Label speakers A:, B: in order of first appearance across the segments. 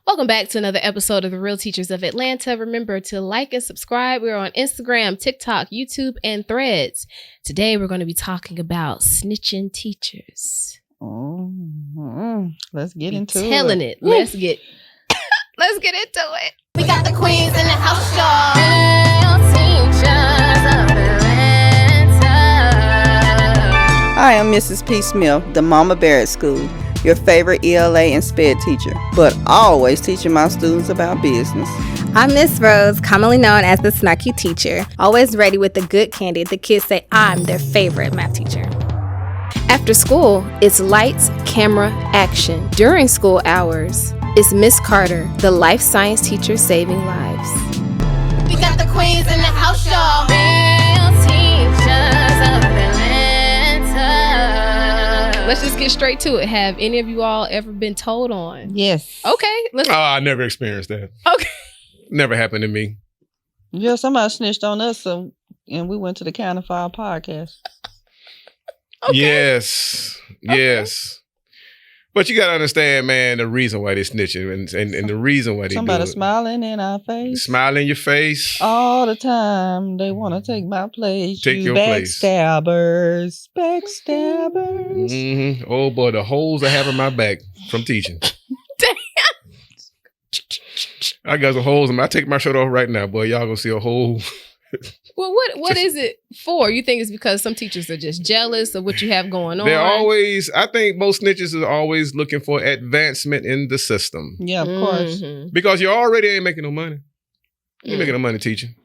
A: Welcome back to another episode of The Real Teachers of Atlanta. Remember to like and subscribe. We're on Instagram, TikTok, YouTube, and Threads. Today, we're going to be talking about snitching teachers.
B: Let's get into it.
A: Telling it. Let's get into it.
C: We got the queens in the house, y'all. Real teachers of Atlanta.
B: I am Mrs. P. Smith, the Mama Bear at School, your favorite ELA and SPED teacher, but always teaching my students about business.
D: I'm Miss Rose, commonly known as the snarky teacher, always ready with the good candy. The kids say I'm their favorite math teacher.
A: After school, it's lights, camera, action. During school hours, it's Miss Carter, the life science teacher saving lives.
C: We got the queens in the house, y'all. Real teachers of Atlanta.
A: Let's just get straight to it. Have any of you all ever been told on?
B: Yes.
A: Okay.
E: I never experienced that.
A: Okay.
E: Never happened to me.
B: Yeah, somebody snitched on us, and we went to the County File podcast.
A: Okay.
E: Yes. But you gotta understand, man, the reason why they snitching and the reason why they
B: Somebody
E: do it.
B: smiling in our face.
E: Smile in your face.
B: All the time. They want to take my place.
E: Take your place.
B: Backstabbers.
E: Mm-hmm. Oh boy, the holes I have in my back from teaching.
A: Damn.
E: I got some holes in my. I take my shirt off right now, boy. Y'all gonna see a hole.
A: Well, what is it for? You think it's because some teachers are just jealous of what you have going on?
E: They're always, I think most snitches are always looking for advancement in the system.
B: Yeah, of course.
A: Mhm.
E: Because you already ain't making no money. You ain't making no money teaching.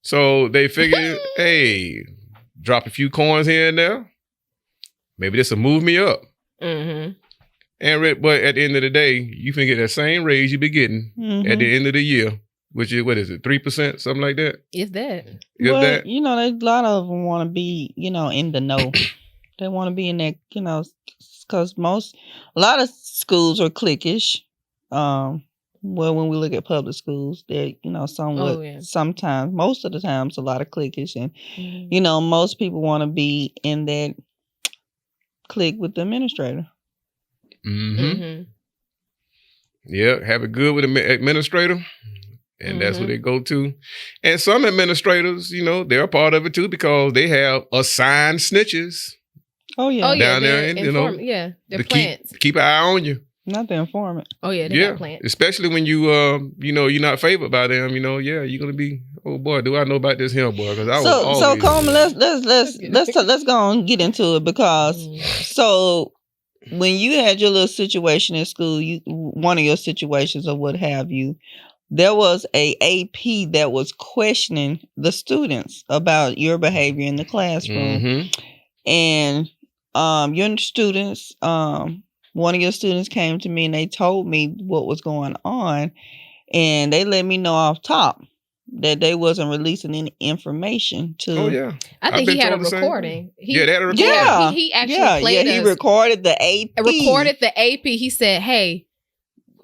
E: So they figure, hey, drop a few coins here and there. Maybe this will move me up.
A: Mm-hmm.
E: But at the end of the day, you can get that same raise you be getting at the end of the year, which is, what is it, 3%, something like that?
A: If that.
B: Well,
E: That?
B: you know, a lot of them want to be, in the know. They want to be in that, because a lot of schools are cliquish. Well, when we look at public schools, they're, somewhat, sometimes, most of the times, a lot of cliquish. And, most people want to be in that clique with the administrator.
E: Mm-hmm. Yeah, have it good with the administrator. And that's what they go to. And some administrators, they're a part of it too because they have assigned snitches.
B: Oh, yeah.
E: Down there, and,
A: they're plants.
E: Keep an eye on you.
B: Not the informant.
A: Oh, yeah, they're plants.
E: Especially when you, you're not favored by them, you're going to be, oh boy, do I know about this here, boy? Because
B: So Coleman, let's go and get into it because, so when you had your little situation in school, one of your situations or what have you, there was a AP that was questioning the students about your behavior in the classroom.
E: Mm-hmm.
B: And your students, one of your students came to me and they told me what was going on. And they let me know off top that they wasn't releasing any information to.
E: Oh, yeah.
A: I think he had a recording.
E: They had a recording.
B: Yeah.
A: He actually played
B: he recorded the AP.
A: Recorded the AP. He said, hey,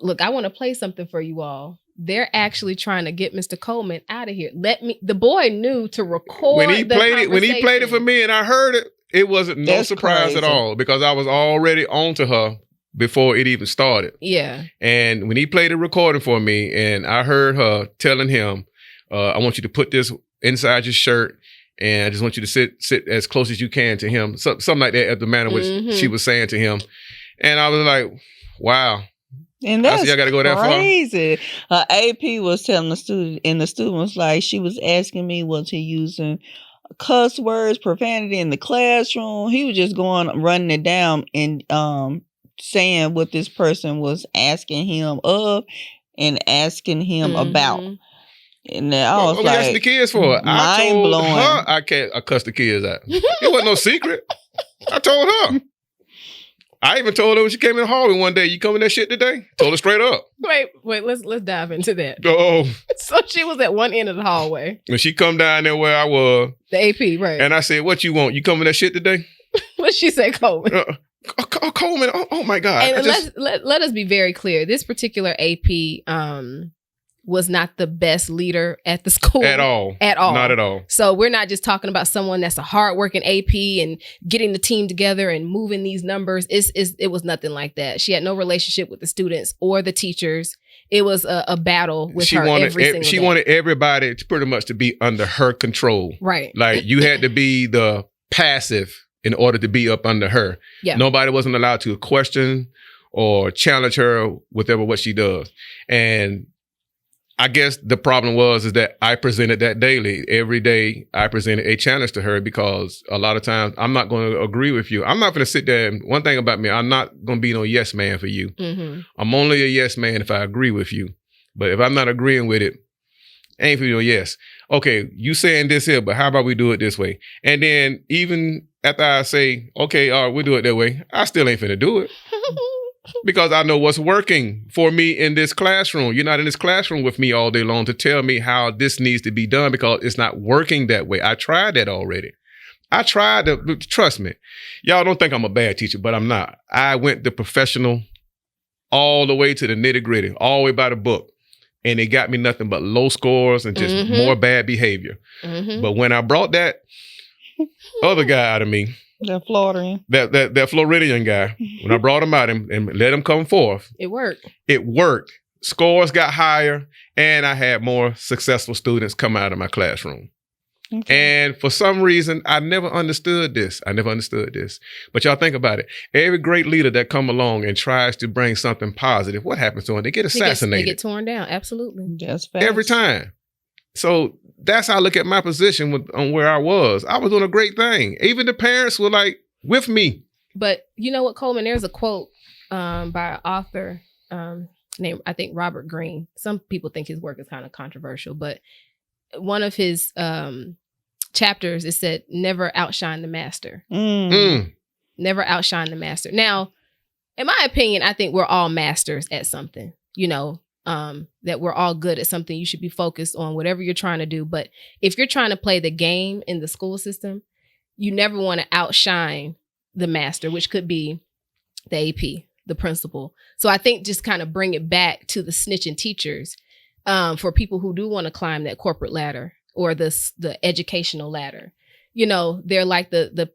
A: look, I want to play something for you all. They're actually trying to get Mr. Coleman out of here. The boy knew to record
E: when he played it for me and I heard it, it wasn't no surprise at all because I was already on to her before it even started.
A: Yeah.
E: And when he played the recording for me and I heard her telling him, I want you to put this inside your shirt and I just want you to sit as close as you can to him. Something like that at the manner which she was saying to him. And I was like, wow.
B: And that's
E: I gotta go that
B: crazy. AP was telling the student, and the student was like, she was asking me, was he using cuss words, profanity in the classroom? He was just running it down and saying what this person was asking him of and asking him about. And then I was like,
E: asking the kids for? I told her I cussed the kids out. It wasn't no secret. I told her. I even told her when she came in the hallway one day, you coming that shit today? Told her straight up.
A: Wait, let's dive into that.
E: Oh.
A: So she was at one end of the hallway.
E: When she come down there where I was.
A: The AP, right.
E: And I said, what you want? You coming that shit today?
A: What she say, Coleman?
E: Coleman, oh my God.
A: And let us be very clear. This particular AP was not the best leader at the school.
E: At all.
A: At all.
E: Not at all.
A: So we're not just talking about someone that's a hardworking AP and getting the team together and moving these numbers. It was nothing like that. She had no relationship with the students or the teachers. It was a battle with her every single day.
E: She wanted everybody to pretty much to be under her control.
A: Right.
E: Like you had to be the passive in order to be up under her.
A: Yeah.
E: Nobody wasn't allowed to question or challenge her with what she does. And I guess the problem is that I presented that daily. Every day I presented a challenge to her because a lot of times I'm not going to agree with you. I'm not going to sit there and one thing about me, I'm not going to be no yes man for you.
A: Mm-hmm.
E: I'm only a yes man if I agree with you. But if I'm not agreeing with it, ain't for you no yes. Okay, you saying this here, but how about we do it this way? And then even after I say, okay, all right, we'll do it that way, I still ain't finna do it. Because I know what's working for me in this classroom. You're not in this classroom with me all day long to tell me how this needs to be done because it's not working that way. I tried that already. I tried to, trust me. Y'all don't think I'm a bad teacher, but I'm not. I went the professional all the way to the nitty gritty, all the way by the book. And it got me nothing but low scores and just more bad behavior. Mm-hmm. But when I brought that other guy out of me,
B: that Floridian.
E: That Floridian guy. When I brought him out and let him come forth.
A: It worked.
E: It worked. Scores got higher and I had more successful students come out of my classroom. Okay. And for some reason, I never understood this. But y'all think about it. Every great leader that come along and tries to bring something positive, what happens to them? They get assassinated.
A: They get torn down. Absolutely.
B: That's fast.
E: Every time. So that's how I look at my position on where I was. I was doing a great thing. Even the parents were like with me.
A: But you know what, Coleman? There's a quote by an author named, I think, Robert Greene. Some people think his work is kind of controversial, but one of his chapters, it said, never outshine the master. Never outshine the master. Now, in my opinion, I think we're all masters at something, you know. That we're all good at something. You should be focused on whatever you're trying to do. But if you're trying to play the game in the school system, you never want to outshine the master, which could be the AP, the principal. So I think just kind of bring it back to the snitching teachers for people who do want to climb that corporate ladder or the educational ladder. You know, they're like the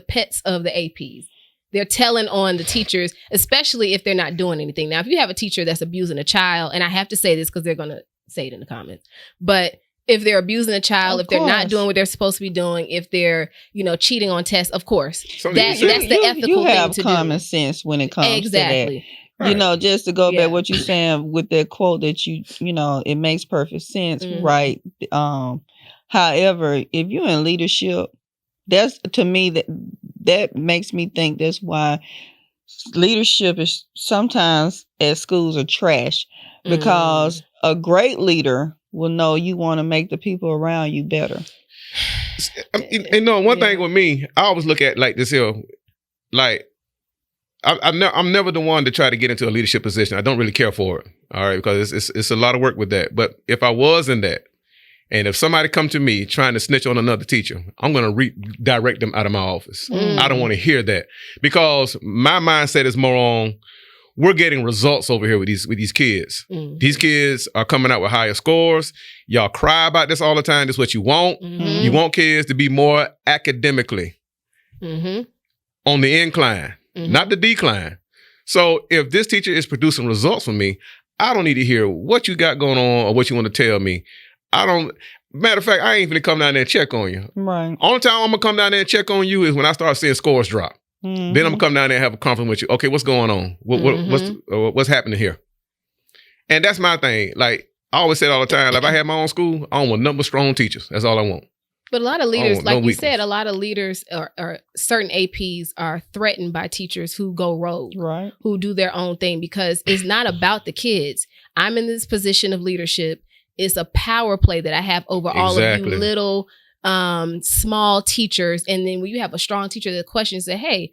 A: pets of the APs. They're telling on the teachers, especially if they're not doing anything. Now, if you have a teacher that's abusing a child, and I have to say this because they're going to say it in the comments, but if they're abusing a child, if they're not doing what they're supposed to be doing, if they're, you know, cheating on tests, of course, that's the ethical thing to do.
B: You have common sense when it comes to that. Right. You know, just to go back what you're saying with that quote that you know, it makes perfect sense, right? However, if you're in leadership, that's, to me, that makes me think that's why leadership is sometimes at schools are trash, because a great leader will know you want to make the people around you better.
E: You know, one thing with me, I always look at like this here, like I'm never the one to try to get into a leadership position. I don't really care for it, all right, because it's a lot of work with that. But if I was in that, and if somebody come to me trying to snitch on another teacher, I'm going to redirect them out of my office. I don't want to hear that, because my mindset is more on, we're getting results over here with these kids. These kids are coming out with higher scores. Y'all cry about this all the time. This is what you want. You want kids to be more academically on the incline, not the decline. So if this teacher is producing results for me, I don't need to hear what you got going on or what you want to tell me. Matter of fact, I ain't gonna come down there and check on you.
B: Right.
E: Only time I'm gonna come down there and check on you is when I start seeing scores drop. Then I'm gonna come down there and have a conference with you. Okay, what's going on? What's happening here? And that's my thing. Like I always said all the time, like if I had my own school, I don't want nothing but strong teachers. That's all I want.
A: But a lot of leaders, like you said, a lot of leaders or certain APs are threatened by teachers who go rogue,
B: right? Who
A: do their own thing, because it's not about the kids. I'm in this position of leadership. It's a power play that I have over all of you little small teachers. And then when you have a strong teacher that questions, say, hey,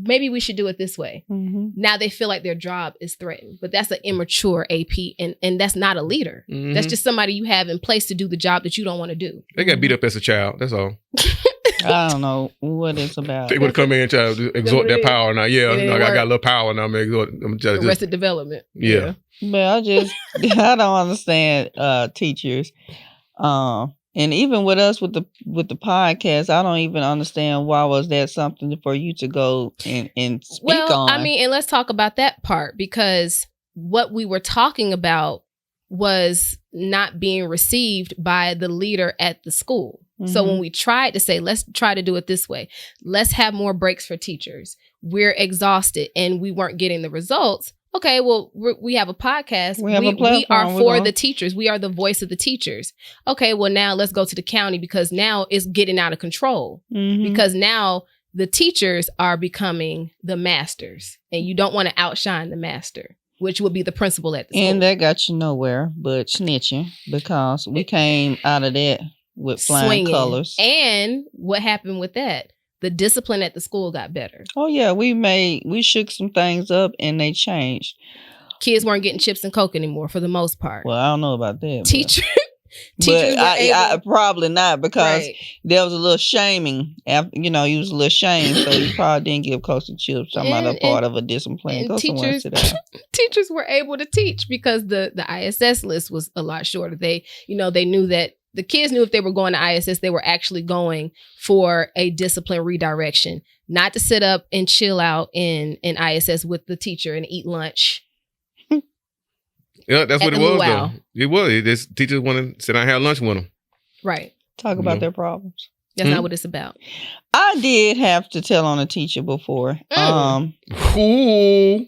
A: maybe we should do it this way. Now they feel like their job is threatened. But that's an immature AP, and that's not a leader. That's just somebody you have in place to do the job that you don't want to do.
E: They got beat up as a child. That's all.
B: I don't know what it's about.
E: They would come in and try to exhort
A: what
E: their
A: it is?
E: power now. Yeah,
A: It didn't
E: I got a
A: work.
E: little power now. I'm just
A: Arrested Development.
E: Yeah.
B: But I don't understand teachers. And even with us with the podcast, I don't even understand why was that something for you to go and speak on.
A: I mean, and let's talk about that part, because what we were talking about was not being received by the leader at the school. So when we tried to say, let's try to do it this way, let's have more breaks for teachers, we're exhausted and we weren't getting the results. Okay, well, we have a podcast.
B: We have a platform.
A: We are for the teachers. We are the voice of the teachers. Okay, well, now let's go to the county, because now it's getting out of control. Because now the teachers are becoming the masters, and you don't want to outshine the master, which would be the principal at the school.
B: And that got you nowhere but snitching, because we came out of that with flying
A: Swinging.
B: colors.
A: And what happened with that? The discipline at the school got better.
B: Oh yeah, we shook some things up and they changed.
A: Kids weren't getting chips and Coke anymore for the most part.
B: Well, I don't know about that.
A: Teachers
B: But
A: were
B: I
A: able,
B: probably not, because
A: right.
B: there was a little shaming. You was a little shamed, so you probably didn't give Coke and chips. I'm not a part of a discipline.
A: and
B: Go somewhere and sit down.
A: teachers were able to teach because the ISS list was a lot shorter. They knew that the kids knew if they were going to ISS, they were actually going for a discipline redirection, not to sit up and chill out in ISS with the teacher and eat lunch.
E: Yeah, that's
A: At
E: what it
A: the
E: was,
A: luau.
E: though. It was. This teachers want to sit down and have lunch with them.
A: Right.
B: Talk about their problems.
A: That's not what it's about.
B: I did have to tell on a teacher before.
E: Ooh.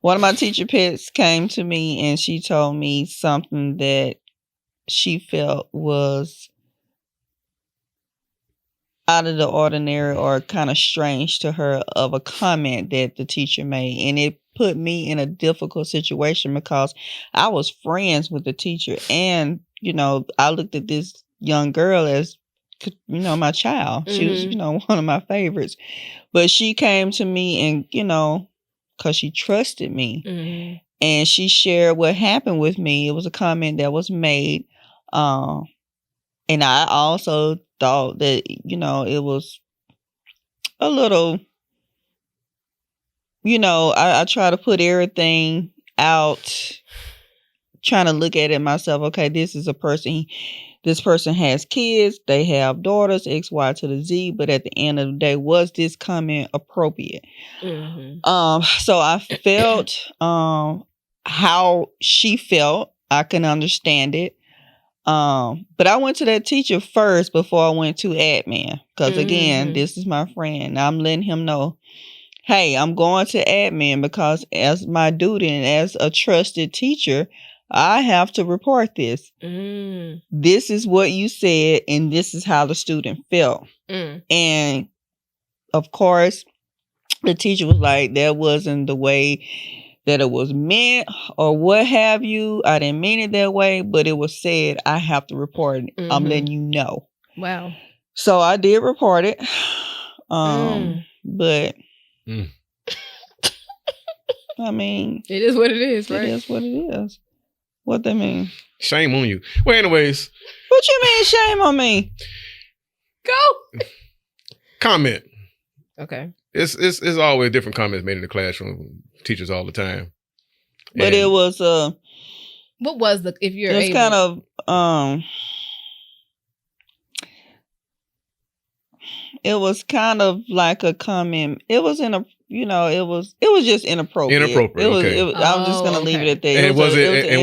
B: One of my teacher pets came to me and she told me something that she felt was out of the ordinary or kind of strange to her, of a comment that the teacher made. And it put me in a difficult situation, because I was friends with the teacher, and, I looked at this young girl as, my child. She was, one of my favorites. But she came to me and, because she trusted me. And she shared what happened with me. It was a comment that was made. And I also thought that, it was a little, I try to put everything out, trying to look at it myself. Okay, this is a person, this person has kids, they have daughters, X, Y to the Z, but at the end of the day, was this comment appropriate? So I felt how she felt. I can understand it. But I went to that teacher first before I went to admin, because again, this is my friend. I'm letting him know, hey, I'm going to admin because as my duty and as a trusted teacher, I have to report this. This is what you said, and this is how the student felt. And of course, the teacher was like, that wasn't the way that it was meant or what have you. I didn't mean it that way, but it was said, I have to report it. I'm letting you know.
A: Wow.
B: So I did report it. But I mean,
A: it is what it is, right?
B: It is what it is. What that mean?
E: Shame on you. Well, anyways.
B: What you mean shame on me?
A: Go.
E: Comment.
A: Okay.
E: It's always different comments made in the classroom. Teachers all the time.
B: But it was
A: what was the, if you're
B: it's
A: able,
B: kind of it was kind of like a comment. It was in a, it was just inappropriate.
E: Inappropriate. Okay.
B: I'm just gonna leave it at that.
E: And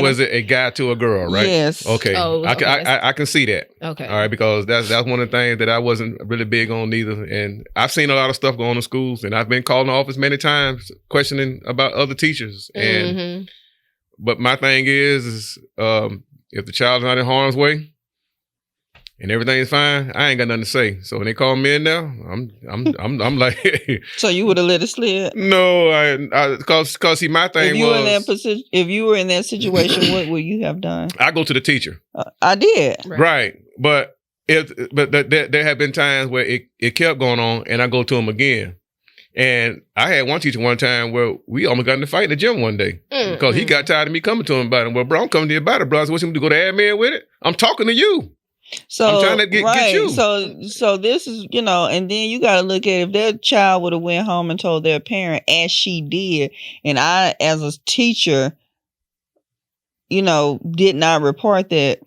E: was it a guy to a girl, right?
B: Yes.
E: Okay. I can see that.
A: Okay.
E: All right, because that's one of the things that I wasn't really big on either. And I've seen a lot of stuff going on in schools, and I've been called in the office many times questioning about other teachers. And but my thing is if the child's not in harm's way and everything's fine, I ain't got nothing to say. So when they call me in there, I'm like,
B: so you would have let it slid?
E: No, because see, my thing
B: if you were in that situation, what would you have done?
E: I go to the teacher.
B: I did.
E: Right. But there have been times where it kept going on, and I go to them again. And I had one teacher one time where we almost got in a fight in the gym one day because he got tired of me coming to him about it. Well, bro, I'm coming to you about it, bro. I said, what you want to go to admin with it? I'm talking to you.
B: So
E: I'm trying to get you.
B: So this is, and then you got to look at if their child would have went home and told their parent as she did, and I, as a teacher, did not report that.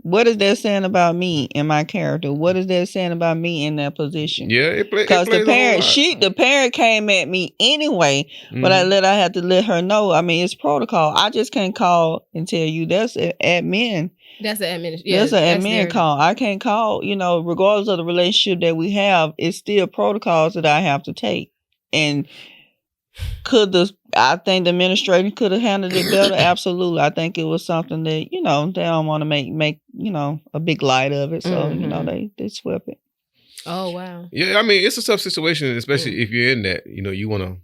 B: What is that saying about me and my character? What is that saying about me in that position?
E: Yeah,
B: because the parent came at me anyway, but I had to let her know. I mean, it's protocol. I just can't call and tell you that's an admin.
A: That's an admin.
B: Yeah, that's an admin call. I can't call. Regardless of the relationship that we have, it's still protocols that I have to take. And I think the administrator could have handled it better. Absolutely. I think it was something that, they don't want to make, a big light of it. So, they swept it.
A: Oh, wow.
E: Yeah. I mean, it's a tough situation, especially if you're in that, you want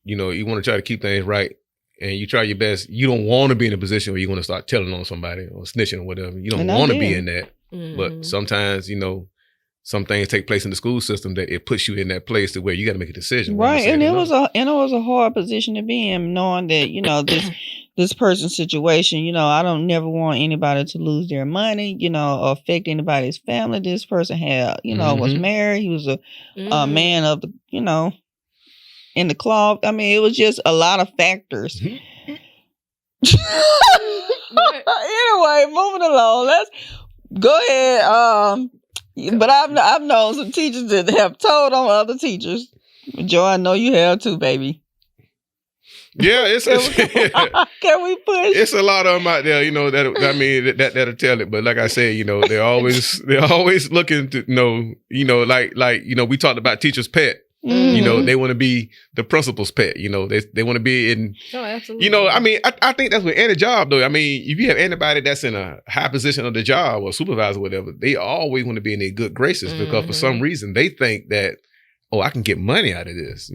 E: to try to keep things right and you try your best. You don't want to be in a position where you're going to start telling on somebody or snitching or whatever. You don't want to be in that. But sometimes, some things take place in the school system that it puts you in that place to where you got to make a decision.
B: Right. And it was a hard position to be in, knowing that, this person's situation, I don't never want anybody to lose their money, or affect anybody's family. This person had, was married. He was a man of the, in the cloth. I mean, it was just a lot of factors. Anyway, moving along. Let's go ahead. But I've known some teachers that have told on other teachers. Joe, I know you have too, baby.
E: Yeah,
B: can we push?
E: It's a lot of them out there, that'll tell it. But like I said, they're always looking to we talked about teachers' pet. They want to be the principal's pet. They want to be in.
A: Oh, absolutely.
E: I think that's with any job, though. I mean, if you have anybody that's in a high position of the job or supervisor or whatever, they always want to be in their good graces because for some reason they think that, I can get money out of this,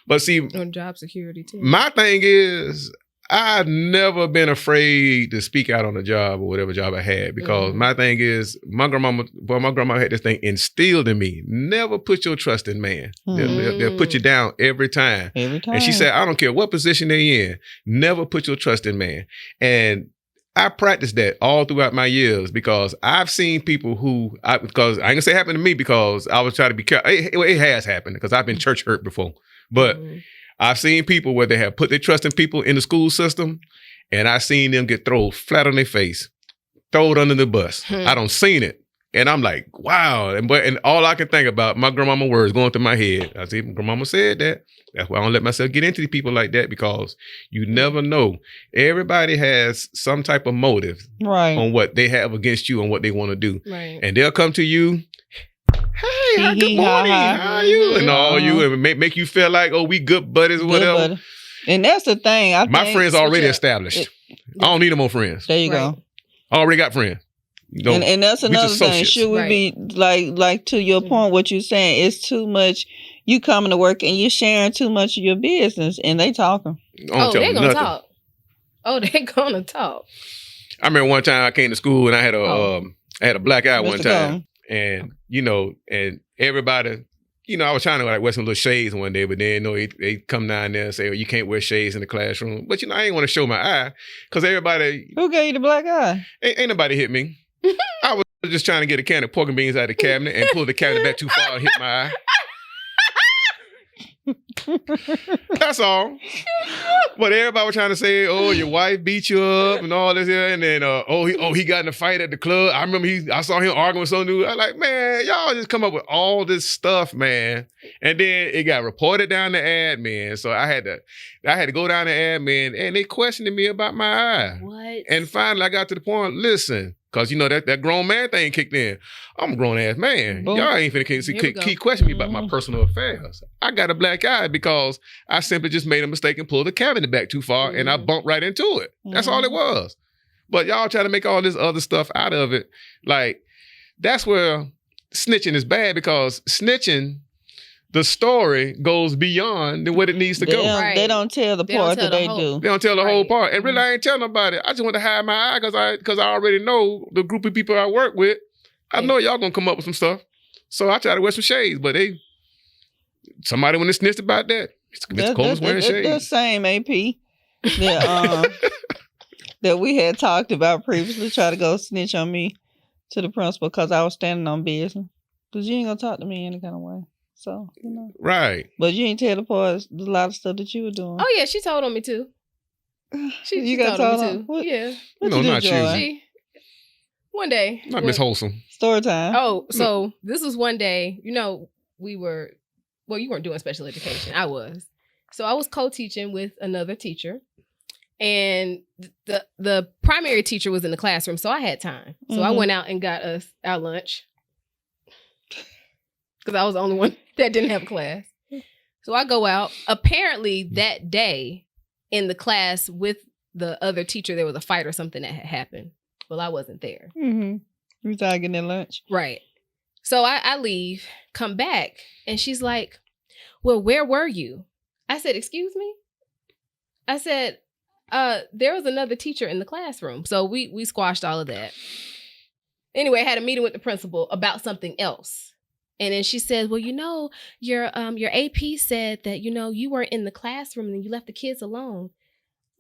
E: But see,
A: on job security too.
E: My thing is, I've never been afraid to speak out on a job or whatever job I had because my thing is, my grandma had this thing instilled in me: never put your trust in man. They'll put you down every time. And she said, I don't care what position they're in, never put your trust in man. And I practiced that all throughout my years because I've seen people because I ain't gonna say it happened to me because I was trying to be careful. It has happened because I've been church hurt before, but I've seen people where they have put their trust in people in the school system, and I've seen them get thrown flat on their face, thrown under the bus. I don't seen it. And I'm like, wow. And all I can think about, my grandmama words going through my head. I said, grandmama said that. That's why I don't let myself get into people like that because you never know. Everybody has some type of motive on what they have against you and what they want to do.
A: Right.
E: And they'll come to you, hey, good morning, how are you? And all you, and make you feel like, we good buddies or whatever.
B: And that's the thing.
E: My friends already established. I don't need no more friends.
B: There you go.
E: I already got friends.
B: And that's another thing. Should we be like to your point, what you're saying, it's too much. You coming to work and you're sharing too much of your business and they talking.
A: They're going to talk. Oh, they're going to talk.
E: I remember one time I came to school and I had a black eye one time. And, and everybody, I was trying to wear some little shades one day, but then, they come down there and say, you can't wear shades in the classroom. But, I ain't want to show my eye because everybody.
B: Who gave you the black eye?
E: Ain't nobody hit me. I was just trying to get a can of pork and beans out of the cabinet and pull the cabinet back too far and hit my eye. That's all. But everybody was trying to say, your wife beat you up and all this here, and then he got in a fight at the club. I remember I saw him arguing with some dude. I like, man, y'all just come up with all this stuff, man. And then it got reported down to admin. So I had to go down to admin and they questioned me about my eye.
A: What?
E: And finally I got to the point, listen, because that grown man thing kicked in. I'm a grown ass man.
B: Boom.
E: Y'all ain't finna keep questioning me about my personal affairs. I got a black eye because I simply just made a mistake and pulled the cabinet back too far and I bumped right into it. That's all it was. But y'all try to make all this other stuff out of it. Like, that's where snitching is bad because snitching, the story goes beyond what it needs to go.
B: They don't tell the part that they do.
E: They don't tell the whole part. And really, I ain't telling nobody. I just want to hide my eye because I already know the group of people I work with. I know y'all gonna come up with some stuff. So I try to wear some shades, but somebody when they snitched about that, Mr. Coleman's wearing shades.
B: That same AP that we had talked about previously try to go snitch on me to the principal because I was standing on business. Because you ain't going to talk to me any kind of way. So,
E: Right.
B: But you ain't tell the boys a lot of stuff that you were doing.
A: Oh, yeah, she told on me, too. She
B: got
A: told on
B: told
A: me, too.
B: What,
A: yeah.
B: What
E: No,
B: you do,
E: not you.
B: Joy?
A: One day.
E: Not Miss Wholesome.
B: Story time.
A: Oh, so this was one day, you weren't doing special education. I was. So I was co-teaching with another teacher. And the primary teacher was in the classroom, so I had time. So I went out and got us our lunch. Because I was the only one that didn't have class. So I go out. Apparently that day in the class with the other teacher, there was a fight or something that had happened. Well, I wasn't there.
B: You was out getting that lunch.
A: Right. So I leave, come back, and she's like, well, where were you? I said, excuse me? I said, there was another teacher in the classroom. So we squashed all of that. Anyway, I had a meeting with the principal about something else. And then she said, well, your AP said that, you weren't in the classroom and you left the kids alone.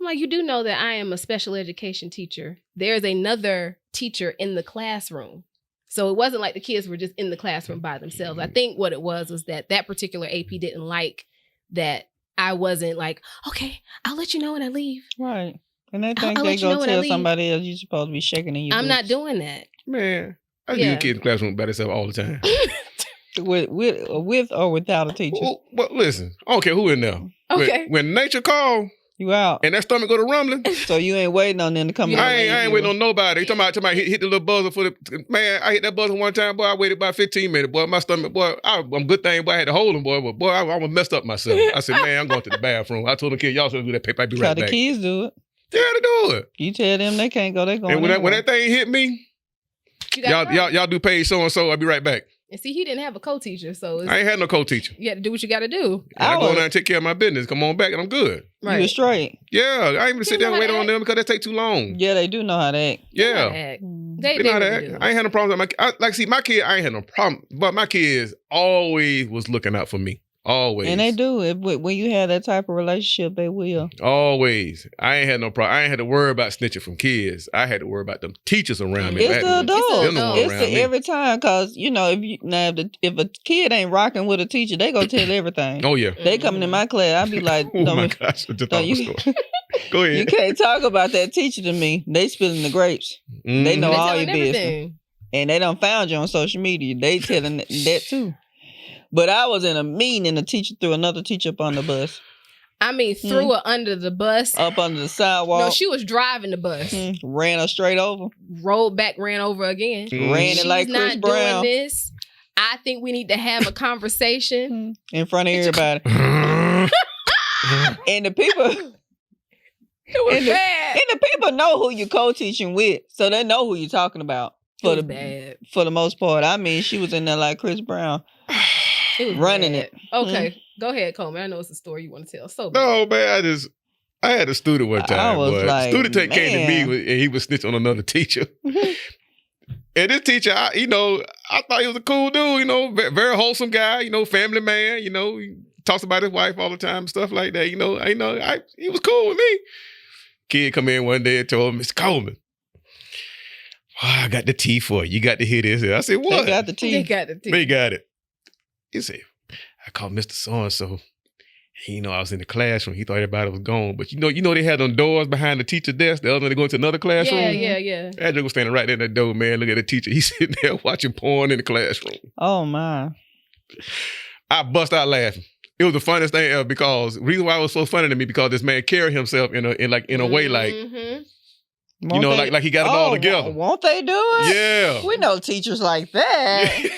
A: I'm like, you do know that I am a special education teacher. There's another teacher in the classroom. So it wasn't like the kids were just in the classroom by themselves. I think what it was that particular AP didn't like that I wasn't like, okay, I'll let you know when I leave.
B: Right. And they think
A: I'll
B: they
A: let you know
B: go
A: when I
B: tell
A: leave.
B: somebody else you're supposed to be shaking in your
A: I'm
B: boots.
A: not doing that.
E: Man, I
A: Yeah.
E: do kids in the classroom by themselves all the time.
B: With or without a teacher.
E: Well, but listen, I don't care who in there.
A: Okay.
E: When nature call
B: You out.
E: and that stomach go to rumbling,
B: So you ain't waiting on them to come out.
E: I ain't waiting on nobody. You talking about hit the little buzzer for the man. I hit that buzzer one time, boy. I waited about 15 minutes, boy. My stomach, boy. I'm good thing, boy. I had to hold him, boy. But boy, I almost messed up myself. I said, man, I'm going to the bathroom. I told the kid, y'all should do that paper. I'll be
B: Try
E: right
B: the
E: back.
B: kids do it.
E: Yeah, to do it.
B: You tell them they can't go, they going
E: And when that thing hit me,
A: You got
E: y'all do page so and so. I'll be right back.
A: And see, he didn't have a co-teacher, so
E: I ain't had no co-teacher.
A: you had to do what you got to do.
E: I go in there and take care of my business. Come on back and I'm good.
B: You was straight.
E: Yeah, I ain't even sit there and wait on them because that take too long.
B: Yeah, they do know how to act.
E: Yeah.
A: They
E: You know how to
A: really
E: act.
A: do.
E: I ain't had no problems with my kid, I ain't had no problem. But my kids always was looking out for me. Always.
B: And they do. When you have that type of relationship, they will.
E: Always. I ain't had no problem. I ain't had to worry about snitching from kids. I had to worry about them teachers around me.
B: It's the adult.
E: Them the one
B: It's
E: around
B: the
E: me.
B: every time because, if a kid ain't rocking with a teacher, they go tell everything.
E: Oh, yeah.
B: They coming in my class, I be like,
E: Oh, my gosh. I just thought of a story. Go ahead.
B: You can't talk about that teacher to me. They spilling the grapes. They know
A: They
B: all
A: telling
B: your business.
A: everything.
B: And they done found you on social media. They telling that too. But I was in a meeting and the teacher threw another teacher up on the bus.
A: I mean, threw her under the bus.
B: Up under the sidewalk.
A: No, she was driving the bus.
B: Ran her straight over.
A: Rolled back, ran over again.
B: Ran it like
A: She's
B: Chris
A: not
B: Brown.
A: doing this. I think we need to have a conversation.
B: In front of everybody. And the people...
A: It was bad.
B: And the people know who you're co-teaching with. So they know who you're talking about.
A: It was bad.
B: For the most part. I mean, she was in there like Chris Brown.
A: It was
B: running
A: bad.
B: it.
A: Okay. Go ahead, Coleman. I know it's a story you want to tell. So bad.
E: No, man, I had a student one time.
B: I was like,
E: student came to me
B: man.
E: and he was snitching on another teacher. And this teacher, I thought he was a cool dude, very wholesome guy, family man, he talks about his wife all the time, stuff like that, he was cool with me. Kid come in one day and told him, Mr. Coleman, I got the tea for you. You got to hear this. I said, what?
B: They got the tea.
A: They got the tea.
E: They got it. He said, I called Mr. So-and-so. I was in the classroom. He thought everybody was gone. But they had them doors behind the teacher desk. The other one, they go into another classroom.
A: Yeah.
E: That joke was standing right there in that door, man. Look at the teacher. He's sitting there watching porn in the classroom.
B: Oh, my.
E: I bust out laughing. It was the funniest thing ever because the reason why it was so funny to me because this man carried himself in a way like, like he got it all together.
B: Won't they do it?
E: Yeah.
B: We know teachers like that.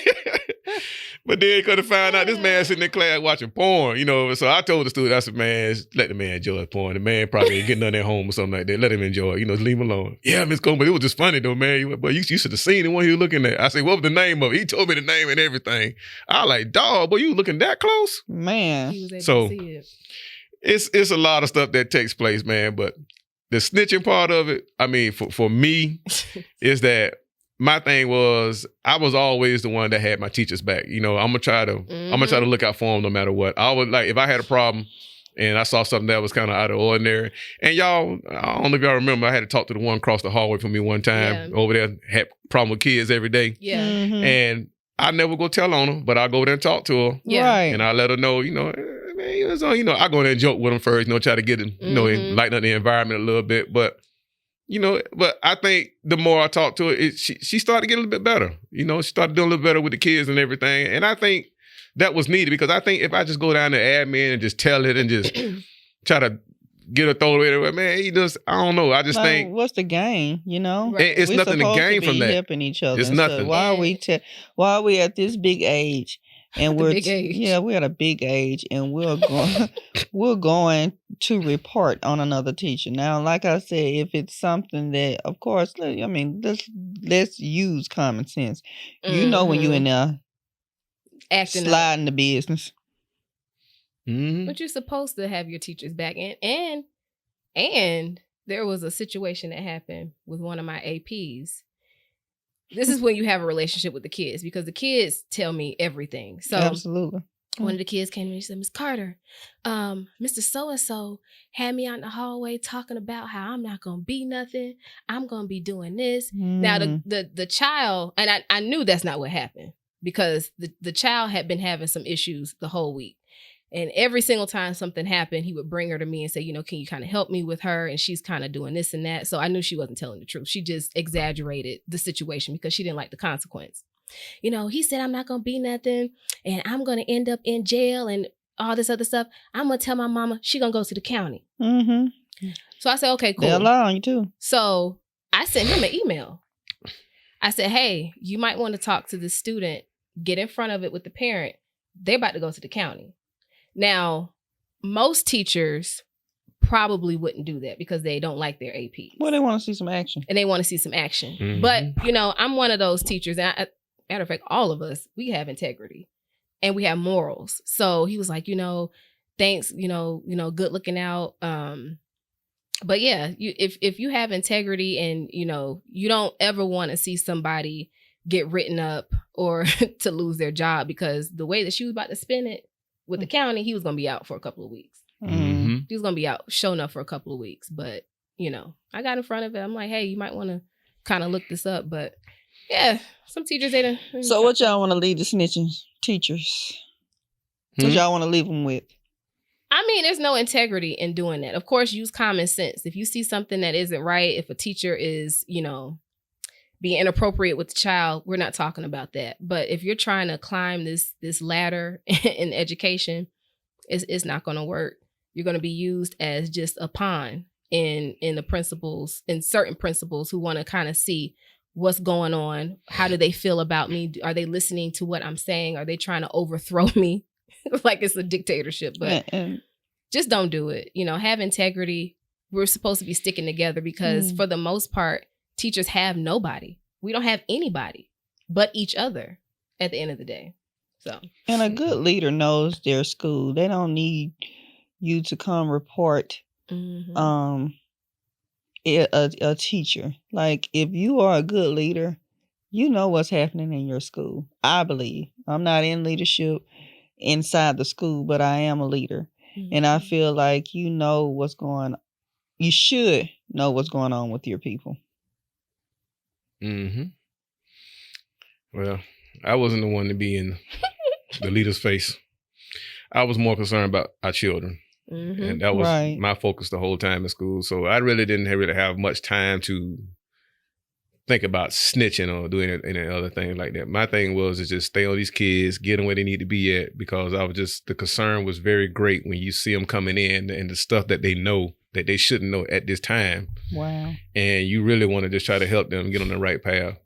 E: But then could have found out this man sitting in class watching porn, So I told the student, I said, man, let the man enjoy porn. The man probably ain't getting none at home or something like that. Let him enjoy it, leave him alone. Yeah, Miss Coleman, but it was just funny though, man. But you should have seen the one he was looking at. I said, what was the name of it? He told me the name and everything. I was like, dog, boy, you looking that close?
B: Man.
A: He was able
E: So,
A: to see it.
E: It's a lot of stuff that takes place, man. But the snitching part of it, I mean, for me, is that my thing was I was always the one that had my teachers back. I'm gonna try to look out for them no matter what. I would like if I had a problem and I saw something that was kind of out of ordinary. And y'all, I don't know if y'all remember, I had to talk to the one across the hallway from me one time over there, had problem with kids every day.
A: Yeah.
E: And I never go tell on them, but I go over there and talk to her.
A: Yeah.
B: Right.
E: And I let her know, man, I go there and joke with them first, try to get them, lighten up the environment a little bit. But but I think the more I talk to her, she started to get a little bit better. She started doing a little better with the kids and everything. And I think that was needed because I think if I just go down to admin and just tell it and just try to get her thrown away, man, I don't know. I just think
B: what's the gain?
A: Right.
E: It's
B: We're
E: nothing to
B: supposed
E: gain
B: be
E: from that.
B: Helping each other.
E: It's nothing.
B: So why are we at this big age? And we're
A: big age.
B: we're at a big age, and we're going to report on another teacher. Now, like I said, if it's something that, of course, let's use common sense. When you in there
A: acting
B: sliding the business.
A: But you're supposed to have your teachers back. And there was a situation that happened with one of my APs. This is when you have a relationship with the kids because the kids tell me everything. So
B: Absolutely.
A: One of the kids came to me and said, Miss Carter, Mr. So-and-so had me out in the hallway talking about how I'm not going to be nothing. I'm going to be doing this. Now, the child, and I knew that's not what happened because the child had been having some issues the whole week. And every single time something happened, he would bring her to me and say, can you kind of help me with her? And she's kind of doing this and that. So I knew she wasn't telling the truth. She just exaggerated the situation because she didn't like the consequence. He said, I'm not going to be nothing and I'm going to end up in jail and all this other stuff. I'm going to tell my mama she going to go to the county.
B: Mm-hmm.
A: So I said, okay, cool.
B: They'll lie on you too.
A: So I sent him an email. I said, hey, you might want to talk to the student, get in front of it with the parent. They're about to go to the county. Now, most teachers probably wouldn't do that because they don't like their AP.
B: Well, they want to see some action.
A: And they want to see some action.
E: Mm-hmm.
A: But, I'm one of those teachers. And matter of fact, all of us, we have integrity and we have morals. So he was like, thanks, good looking out. But yeah, if you have integrity and, you don't ever want to see somebody get written up or to lose their job because the way that she was about to spin it, with the county, he was going to be out for a couple of weeks.
E: Mm-hmm.
A: He was going to be out, showing up for a couple of weeks. But, I got in front of it. I'm like, hey, you might want to kind of look this up. But, yeah, some teachers, they don't.
B: So what y'all want to leave the snitching teachers? What y'all want to leave them with?
A: I mean, there's no integrity in doing that. Of course, use common sense. If you see something that isn't right, if a teacher is, being inappropriate with the child, we're not talking about that. But if you're trying to climb this ladder in education, it's not going to work. You're going to be used as just a pawn in the principals, in certain principals who want to kind of see what's going on. How do they feel about me? Are they listening to what I'm saying? Are they trying to overthrow me? Like it's a dictatorship, but just don't do it. Have integrity. We're supposed to be sticking together because for the most part, teachers have nobody. We don't have anybody but each other at the end of the day. So,
B: and a good leader knows their school. They don't need you to come report a teacher. Like if you are a good leader, you know what's happening in your school. I believe. I'm not in leadership inside the school, but I am a leader. And I feel like you should know what's going on with your people.
E: Mm-hmm. Well, I wasn't the one to be in the leader's face. I was more concerned about our children. And that was my focus the whole time in school. So I really didn't have much time to think about snitching or doing any other thing like that. My thing was to just stay on these kids, get them where they need to be at, because the concern was very great when you see them coming in and the stuff that they know that they shouldn't know at this time.
B: Wow. And
E: you really want to just try to help them get on the right path.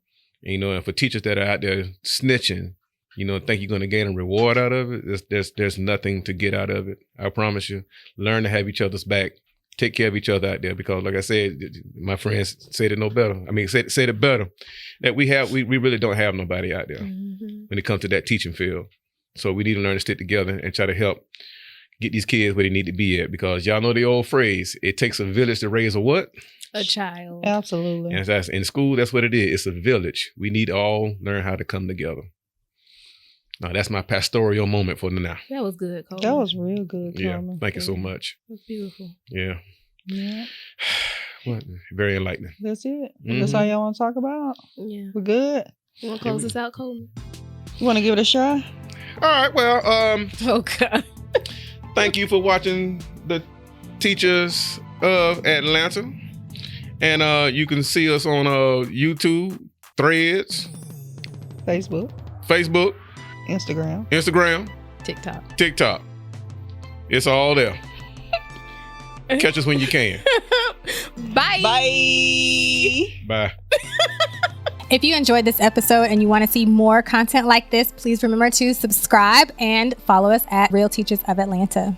E: And for teachers that are out there snitching, think you're going to gain a reward out of it, there's nothing to get out of it. I promise you. Learn to have each other's back. Take care of each other out there, because like I said, my friends said it no better. I mean, said it better, that we really don't have nobody out there when it comes to that teaching field. So we need to learn to stick together and try to help get these kids where they need to be at, because y'all know the old phrase, it takes a village to raise a what?
A: A child.
B: Absolutely.
E: And that's in school, that's what it is. It's a village. We need to all learn how to come together. Now, that's my pastoral moment for now.
A: That was good, Coleman.
B: That was real good,
E: Yeah.
B: Coleman.
E: Thank you so much.
A: That's beautiful.
E: Yeah.
B: Yeah.
E: What? Very enlightening.
B: That's it. That's all y'all want to talk about?
A: Yeah.
B: We're good.
A: You want to close this out, Coleman?
B: You want to give it a shot?
E: All right. Well,
A: Oh, God.
E: thank you for watching the Teachers of Atlanta. And you can see us on YouTube, Threads,
B: Facebook,
E: Instagram, TikTok. It's all there. Catch us when you can.
A: Bye.
E: Bye.
D: If you enjoyed this episode and you want to see more content like this, please remember to subscribe and follow us at Real Teachers of Atlanta.